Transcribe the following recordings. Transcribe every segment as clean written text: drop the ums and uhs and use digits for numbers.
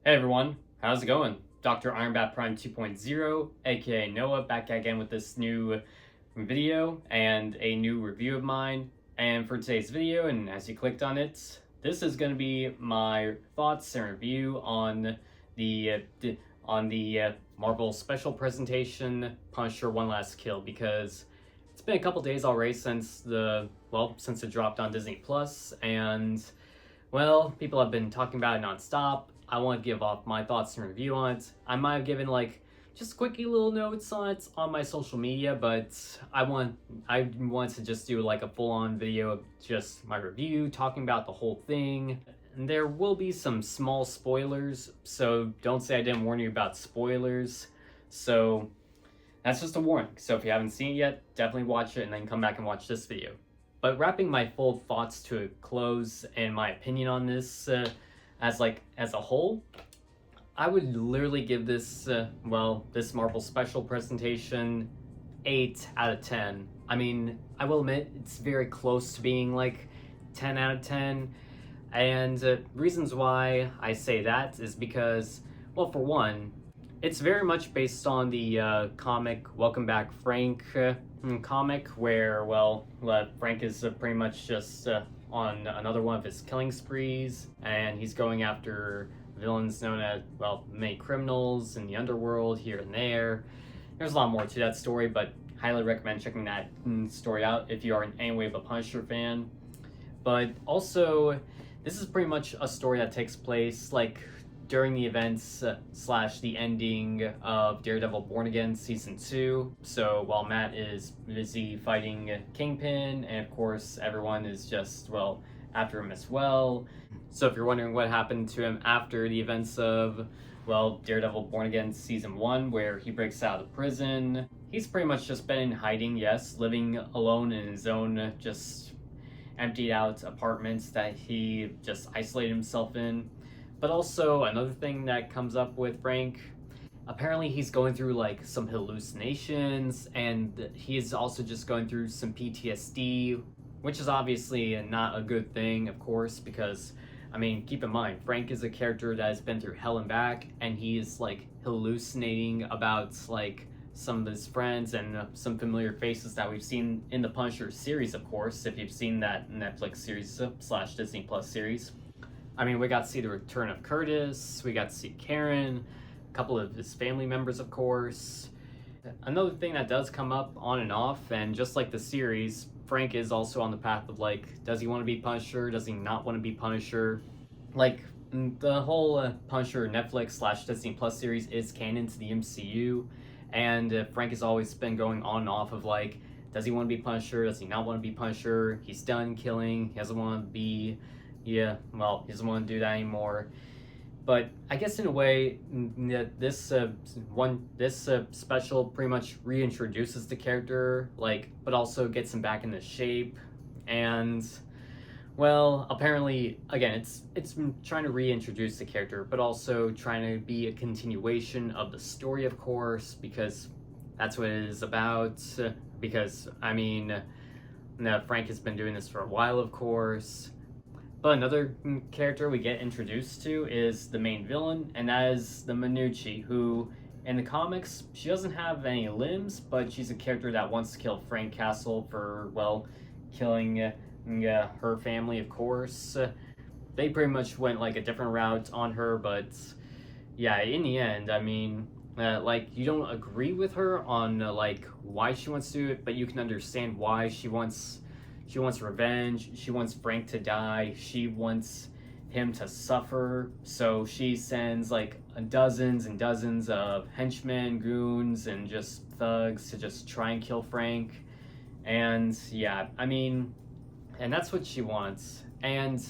Hey everyone, how's it going? Dr. Ironbat Prime 2.0, aka Noah, back again with this new video and a new review of mine. And for today's video, and as you clicked on it, this is going to be my thoughts and review on the Marvel special presentation Punisher One Last Kill, because it's been a couple days already since since it dropped on Disney Plus, and well, people have been talking about it nonstop. I want to give off my thoughts and review on it. I might have given just quickie little notes on it on my social media, but I want to just do a full-on video of just my review, talking about the whole thing. And there will be some small spoilers, so don't say I didn't warn you about spoilers. So that's just a warning. So if you haven't seen it yet, definitely watch it and then come back and watch this video. But wrapping my full thoughts to a close and my opinion on this as a whole, I would literally give this this Marvel special presentation 8 out of 10. I mean, I will admit it's very close to being 10 out of 10. And reasons why I say that is because, well, for one, it's very much based on the comic Welcome Back Frank comic, where, Frank is pretty much just on another one of his killing sprees, and he's going after villains known as, many criminals in the underworld here and there. There's a lot more to that story, but highly recommend checking that story out if you are in any way of a Punisher fan. But also, this is pretty much a story that takes place during the events slash the ending of Daredevil Born Again Season 2. So while Matt is busy fighting Kingpin, and of course everyone is just, after him as well. So if you're wondering what happened to him after the events of, Daredevil Born Again Season 1, where he breaks out of prison, he's pretty much just been in hiding, yes, living alone in his own just emptied out apartments that he just isolated himself in. But also, another thing that comes up with Frank, apparently he's going through some hallucinations, and he's also just going through some PTSD, which is obviously not a good thing, of course, because, I mean, keep in mind, Frank is a character that has been through hell and back, and he is hallucinating about some of his friends and some familiar faces that we've seen in the Punisher series, of course, if you've seen that Netflix series slash Disney Plus series. I mean, we got to see the return of Curtis, we got to see Karen, a couple of his family members, of course. Another thing that does come up on and off, and just like the series, Frank is also on the path of does he want to be Punisher, does he not want to be Punisher? The whole Punisher Netflix slash Disney Plus series is canon to the MCU, and Frank has always been going on and off of does he want to be Punisher, does he not want to be Punisher? He's done killing, he doesn't want to be... he doesn't want to do that anymore. But I guess in a way, this special pretty much reintroduces the character, but also gets him back into shape. And apparently, again, it's trying to reintroduce the character, but also trying to be a continuation of the story, of course, because that's what it is about. Because I mean, Frank has been doing this for a while, of course. But another character we get introduced to is the main villain, and that is the Minucci, who, in the comics, she doesn't have any limbs, but she's a character that wants to kill Frank Castle for, killing her family, of course. They pretty much went a different route on her, but yeah, in the end, I mean, you don't agree with her on why she wants to do it, but you can understand why she wants revenge. She wants Frank to die. She wants him to suffer. So she sends dozens and dozens of henchmen, goons, and just thugs to just try and kill Frank. And yeah, I mean, and that's what she wants. And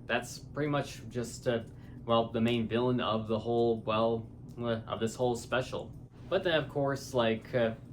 that's pretty much just the main villain of the whole of this whole special. But then of course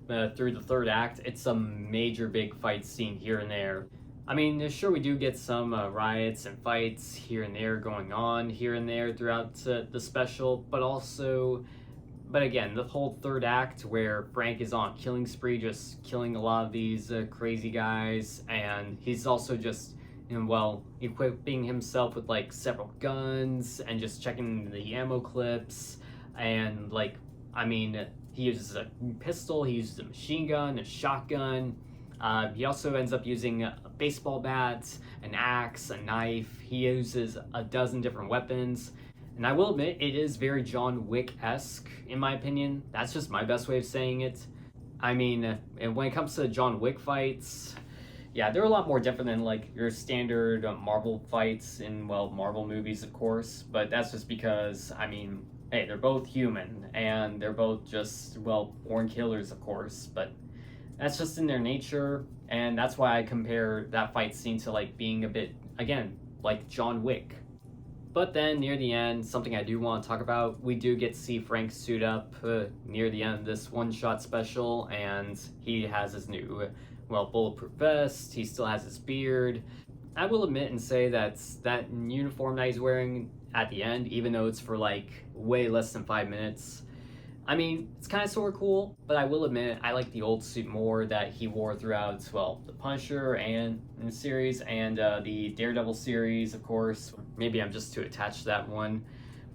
through the third act, it's a major big fight scene here and there. I mean, sure, we do get some riots and fights here and there going on here and there throughout the special, but again, the whole third act where Frank is on a killing spree, just killing a lot of these crazy guys, and he's also just and well, equipping himself with like several guns and just checking the ammo clips. And like, I mean, he uses a pistol, he uses a machine gun, a shotgun. He also ends up using a baseball bat, an axe, a knife. He uses a dozen different weapons. And I will admit, it is very John Wick-esque, in my opinion. That's just my best way of saying it. I mean, and when it comes to John Wick fights, yeah, they're a lot more different than like your standard Marvel fights in, well, Marvel movies, of course. But that's just because, I mean, hey, they're both human and they're both just, well, born killers, of course. But that's just in their nature, and that's why I compare that fight scene to like being a bit, again, like John Wick. But then near the end, something I do want to talk about, we do get to see Frank suit up near the end of this one-shot special, and he has his new, well, bulletproof vest. He still has his beard. I will admit and say that uniform that he's wearing at the end, even though it's for like way less than 5 minutes, I mean, it's kind of sort of cool, but I will admit I like the old suit more that he wore throughout, well, the Punisher and the series and the Daredevil series, of course. Maybe I'm just too attached to that one.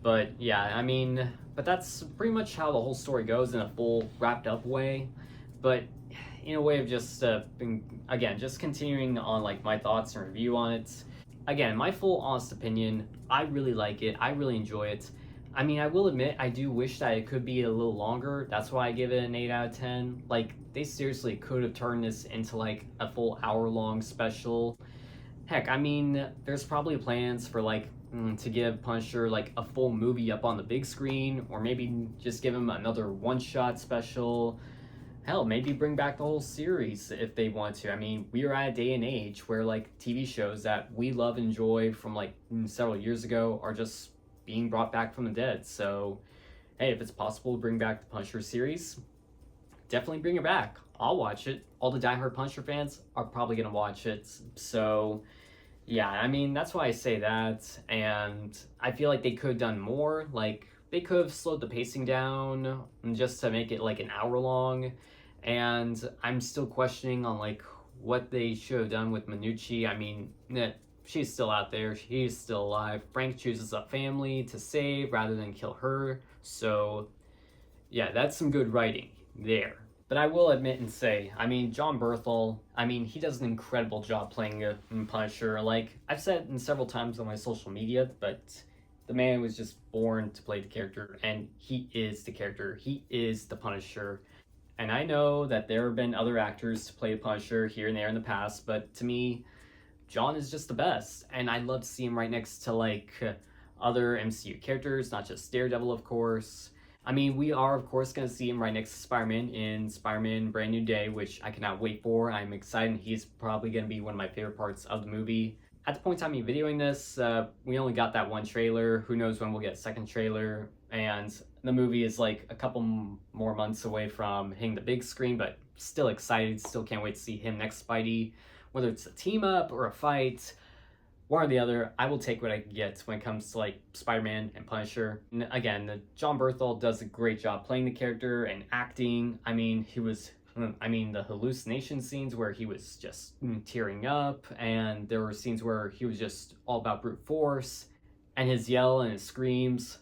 But yeah, I mean, but that's pretty much how the whole story goes in a full wrapped up way. But in a way of just, again, just continuing on like my thoughts and review on it. Again, my full honest opinion, I really like it. I really enjoy it. I mean, I will admit, I do wish that it could be a little longer. That's why I give it an 8 out of 10. Like, they seriously could have turned this into like a full hour-long special. Heck, I mean, there's probably plans for like to give Punisher like a full movie up on the big screen, or maybe just give him another one-shot special. Hell, maybe bring back the whole series if they want to. I mean, we are at a day and age where like TV shows that we love and enjoy from like several years ago are just being brought back from the dead. So, hey, if it's possible to bring back the Punisher series, definitely bring it back. I'll watch it. All the diehard Punisher fans are probably gonna watch it. So, yeah, I mean, that's why I say that. And I feel like they could have done more. Like, they could have slowed the pacing down just to make it like an hour long. And I'm still questioning on like what they should have done with Minucci. I mean, she's still out there. She's still alive. Frank chooses a family to save rather than kill her. So, yeah, that's some good writing there. But I will admit and say, I mean, Jon Bernthal, I mean, he does an incredible job playing a Punisher. Like, I've said it several times on my social media, but the man was just born to play the character, and he is the character. He is the Punisher. And I know that there have been other actors to play the Punisher here and there in the past, but to me, Jon is just the best, and I'd love to see him right next to like other MCU characters, not just Daredevil, of course. I mean, we are of course going to see him right next to Spider-Man in Spider-Man Brand New Day, which I cannot wait for. I'm excited. He's probably going to be one of my favorite parts of the movie. At the point in time of videoing this, we only got that one trailer. Who knows when we'll get a second trailer, and the movie is like a couple more months away from hitting the big screen, but still excited. Still can't wait to see him next Spidey. Whether it's a team up or a fight, one or the other, I will take what I can get when it comes to like Spider-Man and Punisher. And again, Jon Bernthal does a great job playing the character and acting. I mean, the hallucination scenes where he was just tearing up, and there were scenes where he was just all about brute force, and his yell and his screams.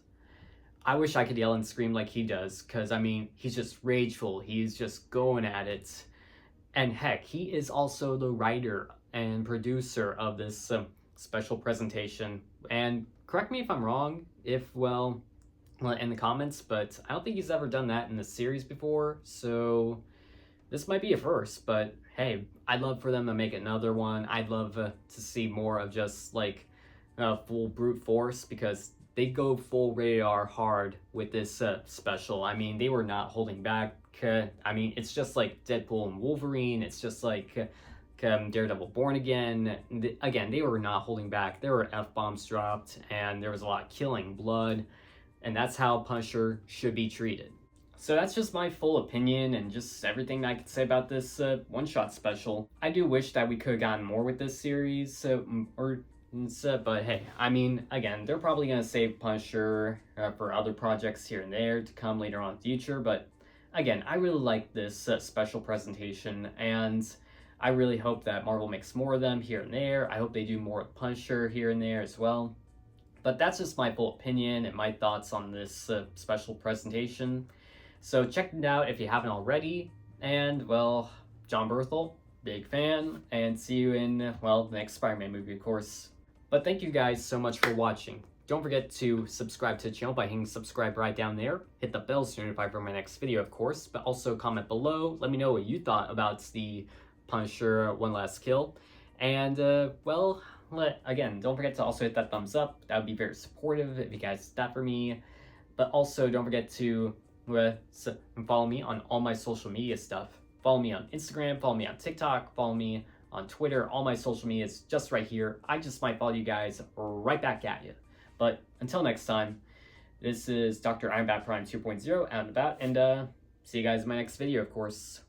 I wish I could yell and scream like he does, because I mean, he's just rageful. He's just going at it. And heck, he is also the writer and producer of this special presentation. And correct me if I'm wrong, well, in the comments, but I don't think he's ever done that in the series before. So this might be a first, but hey, I'd love for them to make another one. I'd love to see more of just like full brute force, because they go full radar hard with this special. I mean, they were not holding back. I mean, it's just like Deadpool and Wolverine. It's just like Daredevil Born Again. Again, they were not holding back. There were F-bombs dropped, and there was a lot of killing, blood, and that's how Punisher should be treated. So that's just my full opinion and just everything I could say about this one-shot special. I do wish that we could have gotten more with this series, but hey, I mean, again, they're probably going to save Punisher for other projects here and there to come later on in the future, but again, I really like this special presentation, and I really hope that Marvel makes more of them here and there. I hope they do more of Punisher here and there as well. But that's just my full opinion and my thoughts on this special presentation. So check it out if you haven't already. And, well, John Berthel, big fan, and see you in, well, the next Spider-Man movie, of course. But thank you guys so much for watching. Don't forget to subscribe to the channel by hitting subscribe right down there. Hit the bell to notify for my next video, of course, but also comment below. Let me know what you thought about the Punisher One Last Kill. And, well, again, don't forget to also hit that thumbs up. That would be very supportive if you guys did that for me. But also, don't forget to follow me on all my social media stuff. Follow me on Instagram, follow me on TikTok, follow me on Twitter. All my social media is just right here. I just might follow you guys right back at you. But until next time, this is Dr. Iron Bat Prime 2.0 out and about, and see you guys in my next video, of course.